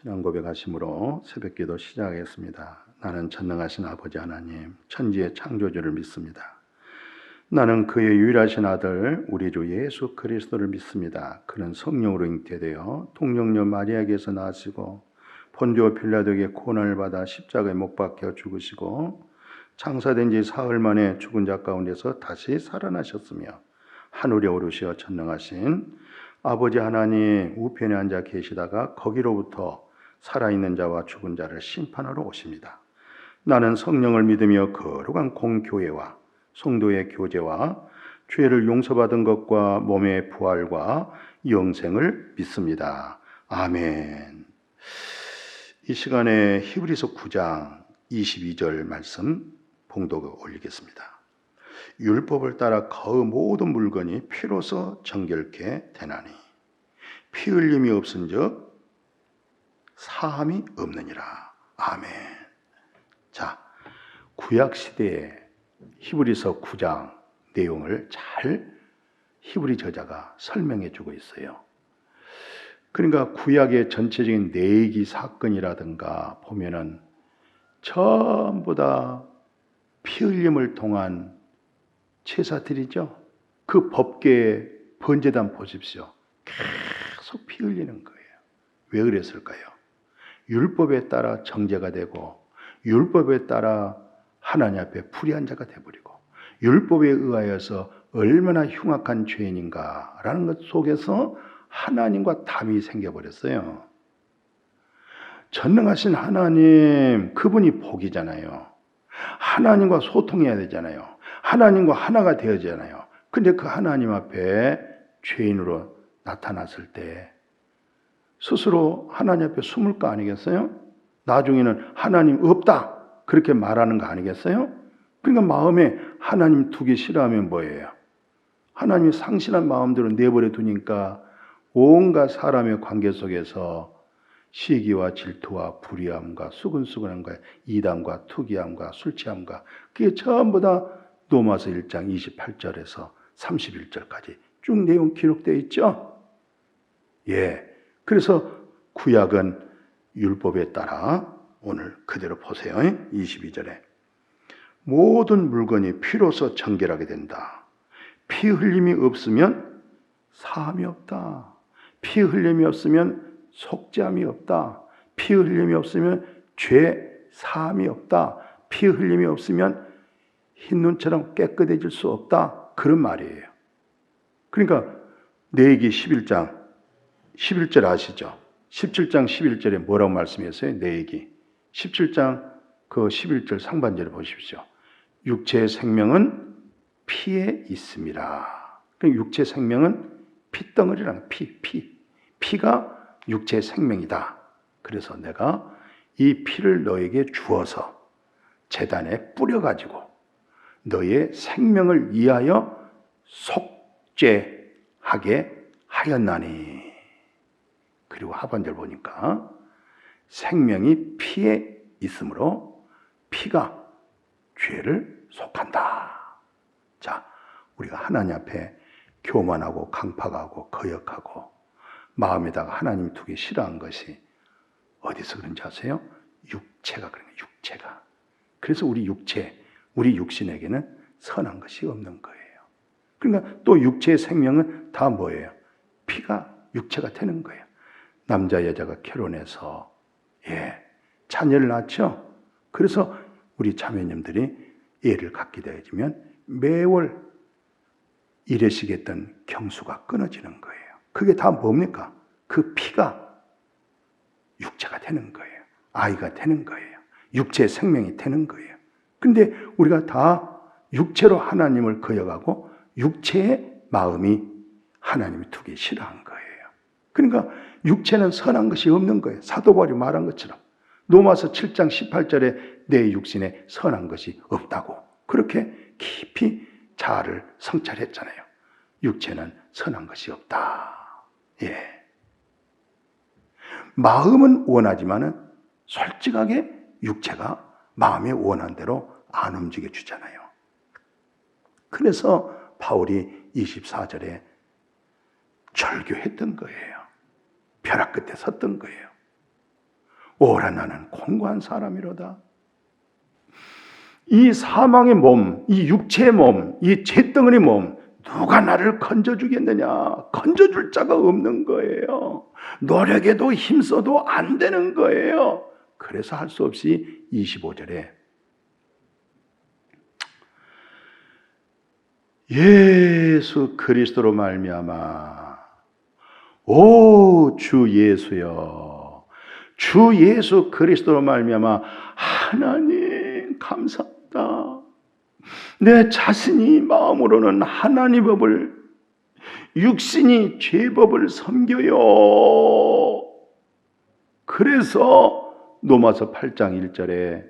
신앙 고백하심으로 새벽기도 시작하겠습니다. 나는 전능하신 아버지 하나님, 천지의 창조주를 믿습니다. 나는 그의 유일하신 아들 우리 주 예수 그리스도를 믿습니다. 그는 성령으로 잉태되어 동정녀 마리아에게서 나시고 본디오 빌라도에게 고난을 받아 십자가에 못 박혀 죽으시고 장사된 지 사흘 만에 죽은 자 가운데서 다시 살아나셨으며 하늘에 오르시어 전능하신 아버지 하나님 우편에 앉아 계시다가 거기로부터 살아있는 자와 죽은 자를 심판하러 오십니다. 나는 성령을 믿으며 거룩한 공교회와 성도의 교제와 죄를 용서받은 것과 몸의 부활과 영생을 믿습니다. 아멘. 이 시간에 히브리서 9장 22절 말씀 봉독 올리겠습니다. 율법을 따라 그 모든 물건이 피로서 정결케 되나니 피 흘림이 없은즉 사함이 없느니라. 아멘. 자, 구약 시대의 히브리서 9장 내용을 잘 히브리 저자가 설명해 주고 있어요. 그러니까 구약의 전체적인 내기 사건이라든가 보면은 전부 다 피 흘림을 통한 제사들이죠. 그 법궤의 번제단 보십시오. 계속 피 흘리는 거예요. 왜 그랬을까요? 율법에 따라 정죄가 되고 율법에 따라 하나님 앞에 불의한 자가 되어버리고 율법에 의하여서 얼마나 흉악한 죄인인가라는 것 속에서 하나님과 담이 생겨버렸어요. 전능하신 하나님, 그분이 복이잖아요. 하나님과 소통해야 되잖아요. 하나님과 하나가 되어지잖아요. 근데 그 하나님 앞에 죄인으로 나타났을 때 스스로 하나님 앞에 숨을 거 아니겠어요? 나중에는 하나님 없다 그렇게 말하는 거 아니겠어요? 그러니까 마음에 하나님 두기 싫어하면 뭐예요? 하나님이 상실한 마음대로 내버려 두니까 온갖 사람의 관계 속에서 시기와 질투와 불의함과 수근수근함과 이단과 투기함과 술취함과 그게 전부 다 로마서 1장 28절에서 31절까지 쭉 내용 기록되어 있죠? 예. 그래서 구약은 율법에 따라 오늘 그대로 보세요. 22절에 모든 물건이 피로서 정결하게 된다. 피 흘림이 없으면 사함이 없다. 피 흘림이 없으면 속죄함이 없다. 피 흘림이 없으면 죄 사함이 없다. 피 흘림이 없으면 흰 눈처럼 깨끗해질 수 없다. 그런 말이에요. 그러니까 레위기 11장 11절 아시죠? 17장 11절에 뭐라고 말씀했어요? 레위기 17장 그 11절 상반절을 보십시오. 육체의 생명은 피에 있습니다. 육체의 생명은 피덩어리라는 피가 육체의 생명이다. 그래서 내가 이 피를 너에게 주어서 제단에 뿌려가지고 너의 생명을 위하여 속죄하게 하였나니. 그리고 하반절 보니까 생명이 피에 있으므로 피가 죄를 속한다. 자, 우리가 하나님 앞에 교만하고 강팍하고 거역하고 마음에다가 하나님 두기 싫어한 것이 어디서 그런지 아세요? 육체가 그런 거예요. 육체가. 그래서 우리 육신에게는 선한 것이 없는 거예요. 그러니까 또 육체의 생명은 다 뭐예요? 피가 육체가 되는 거예요. 남자 여자가 결혼해서 자녀를 낳죠. 그래서 우리 자매님들이 애를 갖게 되어지면 매월 일회식했던 경수가 끊어지는 거예요. 그게 다 뭡니까? 그 피가 육체가 되는 거예요. 아이가 되는 거예요. 육체의 생명이 되는 거예요. 근데 우리가 다 육체로 하나님을 거역하고 육체의 마음이 하나님이 두기 싫어한 거예요. 그러니까 육체는 선한 것이 없는 거예요. 사도 바울이 말한 것처럼 로마서 7장 18절에 내 육신에 선한 것이 없다고 그렇게 깊이 자아를 성찰했잖아요. 육체는 선한 것이 없다. 마음은 원하지만은 솔직하게 육체가 마음에 원한 대로 안 움직여 주잖아요. 그래서 바울이 24절에 절규했던 거예요. 벼락 끝에 섰던 거예요. 오라 나는 공고한 사람이로다. 이 사망의 몸, 이 육체의 몸, 이 죄덩어리 몸, 누가 나를 건져주겠느냐? 건져줄 자가 없는 거예요. 노력해도 힘써도 안 되는 거예요. 그래서 할 수 없이 25절에 예수 그리스도로 말미암아 오 주 예수여, 주 예수 그리스도로 말미암아 하나님 감사합니다. 내 자신이 마음으로는 하나님 법을, 육신이 죄법을 섬겨요. 그래서 로마서 8장 1절에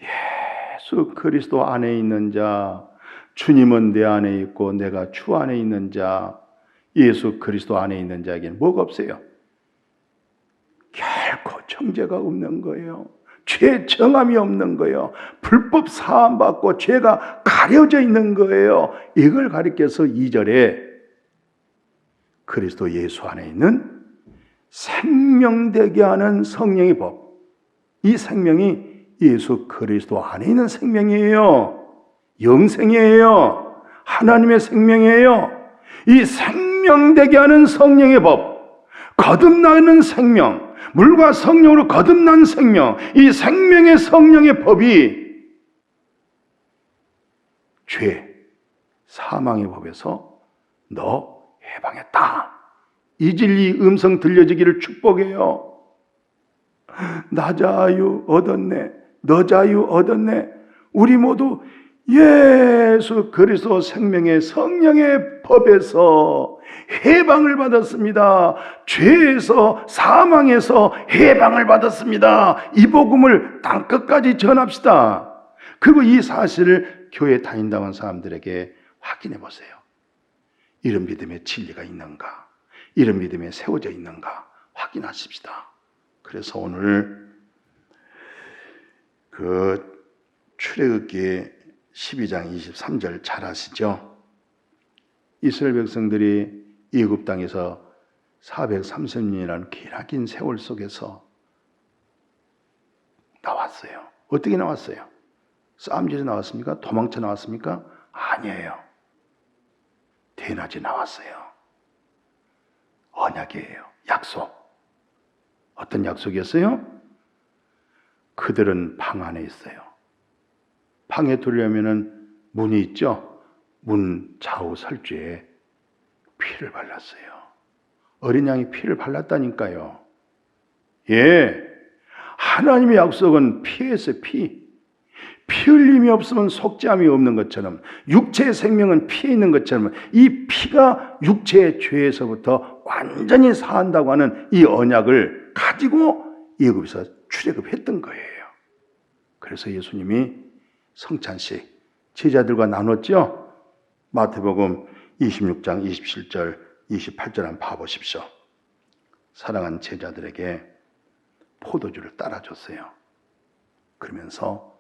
예수 그리스도 안에 있는 자, 주님은 내 안에 있고 내가 주 안에 있는 자, 예수 그리스도 안에 있는 자에게는 뭐가 없어요? 결코 정죄가 없는 거예요. 죄 정함이 없는 거예요. 불법 사함받고 죄가 가려져 있는 거예요. 이걸 가리켜서 2절에 그리스도 예수 안에 있는 생명되게 하는 성령의 법, 이 생명이 예수 그리스도 안에 있는 생명이에요. 영생이에요. 하나님의 생명이에요. 이 생명되게 하는 성령의 법, 거듭나는 생명, 물과 성령으로 거듭난 생명, 이 생명의 성령의 법이 죄, 사망의 법에서 너 해방했다. 이 진리 음성 들려지기를 축복해요. 나 자유 얻었네, 너 자유 얻었네. 우리 모두 예수 그리스도 생명의 성령의 법에서 해방을 받았습니다. 죄에서, 사망에서 해방을 받았습니다. 이 복음을 땅끝까지 전합시다. 그리고 이 사실을 교회 다닌다고 하는 사람들에게 확인해 보세요. 이런 믿음의 진리가 있는가? 이런 믿음에 세워져 있는가? 확인하십시다. 그래서 오늘 그 출애굽기 12장 23절 잘 아시죠? 이스라엘 백성들이 애굽 땅에서 430년이라는 기나긴 세월 속에서 나왔어요. 어떻게 나왔어요? 싸움질에 나왔습니까? 도망쳐 나왔습니까? 아니에요. 대낮에 나왔어요. 언약이에요. 약속. 어떤 약속이었어요? 그들은 방 안에 있어요. 방에 들어오면은 문이 있죠? 문 좌우 설주에 피를 발랐어요. 어린 양이 피를 발랐다니까요. 예. 하나님의 약속은 피에서 피. 피 흘림이 없으면 속죄함이 없는 것처럼, 육체의 생명은 피에 있는 것처럼 이 피가 육체의 죄에서부터 완전히 사한다고 하는 이 언약을 가지고 애굽에서 출애굽했던 거예요. 그래서 예수님이 성찬식 제자들과 나눴죠. 마태복음 26장 27절 28절 한번 봐보십시오. 사랑하는 제자들에게 포도주를 따라줬어요. 그러면서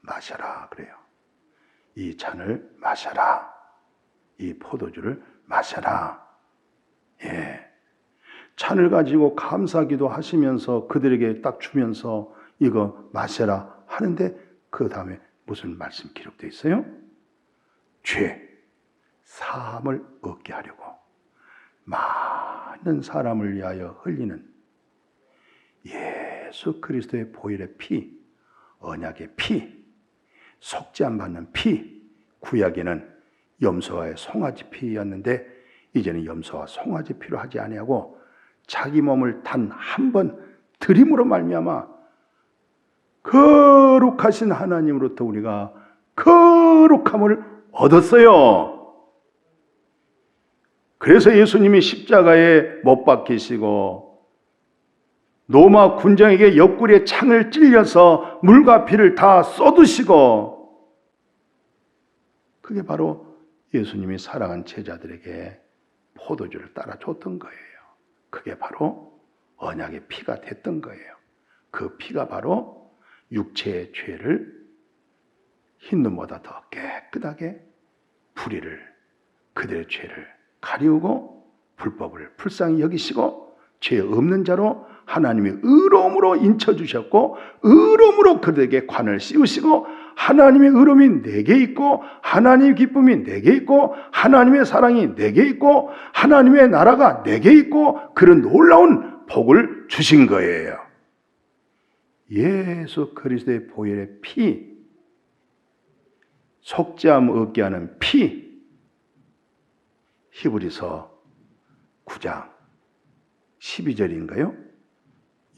마셔라 그래요. 이 잔을 마셔라. 이 포도주를 마셔라. 예. 잔을 가지고 감사기도 하시면서 그들에게 딱 주면서 이거 마셔라 하는데 그 다음에 무슨 말씀 기록되어 있어요? 죄, 사함을 얻게 하려고 많은 사람을 위하여 흘리는 예수 그리스도의 보혈의 피, 언약의 피, 속죄함 받는 피, 구약에는 염소와의 송아지 피였는데 이제는 염소와 송아지 피로 하지 아니하고 자기 몸을 단 한 번 드림으로 말미암아 거룩하신 하나님으로부터 우리가 거룩함을 얻었어요. 그래서 예수님이 십자가에 못 박히시고 로마 군정에게 옆구리에 창을 찔려서 물과 피를 다 쏟으시고, 그게 바로 예수님이 사랑한 제자들에게 포도주를 따라줬던 거예요. 그게 바로 언약의 피가 됐던 거예요. 그 피가 바로 육체의 죄를 흰눈보다 더 깨끗하게 불의를, 그들의 죄를 가리우고 불법을 불쌍히 여기시고 죄 없는 자로 하나님이 의로움으로 인쳐주셨고 의로움으로 그들에게 관을 씌우시고 하나님의 의로움이 내게 있고 하나님의 기쁨이 내게 있고 하나님의 사랑이 내게 있고 하나님의 나라가 내게 있고 그런 놀라운 복을 주신 거예요. 예수 그리스도의 보혈의 피, 속죄함 얻게 하는 피. 히브리서 9장 12절인가요?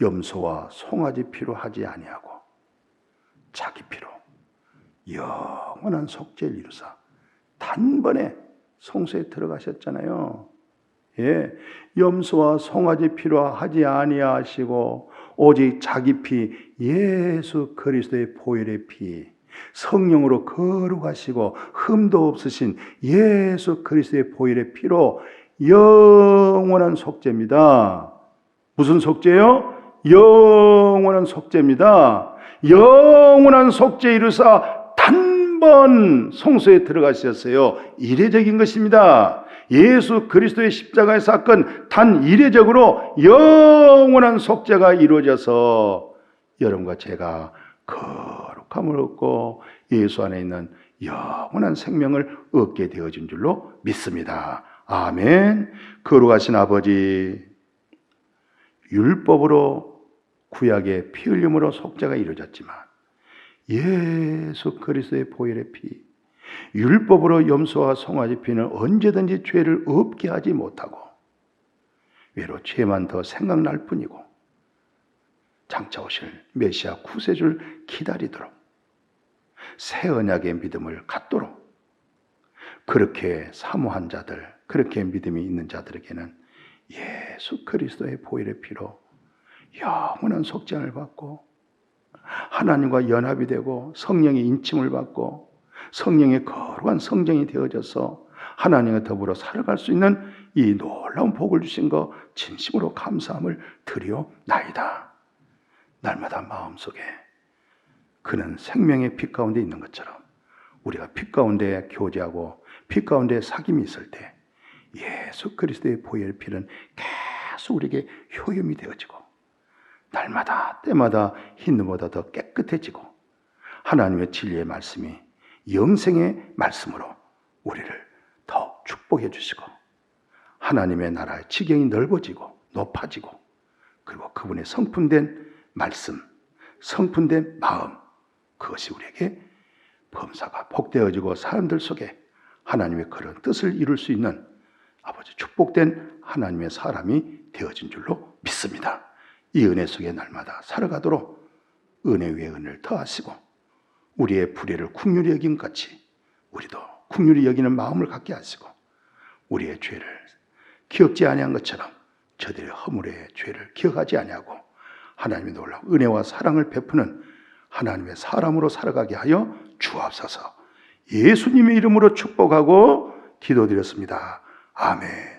염소와 송아지 피로 하지 아니하고 자기 피로 영원한 속죄를 이루사 단번에 성소에 들어가셨잖아요. 예, 염소와 송아지 피로 하지 아니하시고 오직 자기 피, 예수 그리스도의 보혈의 피, 성령으로 거룩하시고 흠도 없으신 예수 그리스도의 보혈의 피로 영원한 속죄입니다. 무슨 속죄요? 영원한 속죄입니다. 영원한 속죄 이루사 단번 성소에 들어가셨어요. 이례적인 것입니다. 예수 그리스도의 십자가의 사건 단 이례적으로 영원한 속죄가 이루어져서 여러분과 제가 거룩함을 얻고 예수 안에 있는 영원한 생명을 얻게 되어진 줄로 믿습니다. 아멘. 거룩하신 아버지, 율법으로 구약의 피 흘림으로 속죄가 이루어졌지만 예수 그리스도의 보혈의 피, 율법으로 염소와 송아지 피는 언제든지 죄를 없게 하지 못하고 외로 죄만 더 생각날 뿐이고 장차 오실 메시아 구세주를 기다리도록 새 언약의 믿음을 갖도록 그렇게 사모한 자들, 그렇게 믿음이 있는 자들에게는 예수 그리스도의 보혈의 피로 영원한 속죄를 받고 하나님과 연합이 되고 성령의 인침을 받고 성령의 거룩한 성정이 되어져서 하나님과 더불어 살아갈 수 있는 이 놀라운 복을 주신 거 진심으로 감사함을 드리옵나이다. 날마다 마음속에 그는 생명의 빛 가운데 있는 것처럼 우리가 빛 가운데 교제하고 빛 가운데 사귐이 있을 때 예수 그리스도의 보혈의 피는 계속 우리에게 효염이 되어지고 날마다 때마다 흰눈보다 더 깨끗해지고 하나님의 진리의 말씀이 영생의 말씀으로 우리를 더 축복해 주시고 하나님의 나라의 지경이 넓어지고 높아지고 그리고 그분의 성품된 말씀, 성품된 마음, 그것이 우리에게 범사가 복되어지고 사람들 속에 하나님의 그런 뜻을 이룰 수 있는 아버지 축복된 하나님의 사람이 되어진 줄로 믿습니다. 이 은혜 속에 날마다 살아가도록 은혜 위에 은혜를 더하시고 우리의 불의를 긍휼히 여긴 같이 우리도 긍휼히 여기는 마음을 갖게 하시고 우리의 죄를 기억지 아니한 것처럼 저들의 허물의 죄를 기억하지 아니하고 하나님의 놀라운 은혜와 사랑을 베푸는 하나님의 사람으로 살아가게 하여 주옵소서. 예수님의 이름으로 축복하고 기도드렸습니다. 아멘.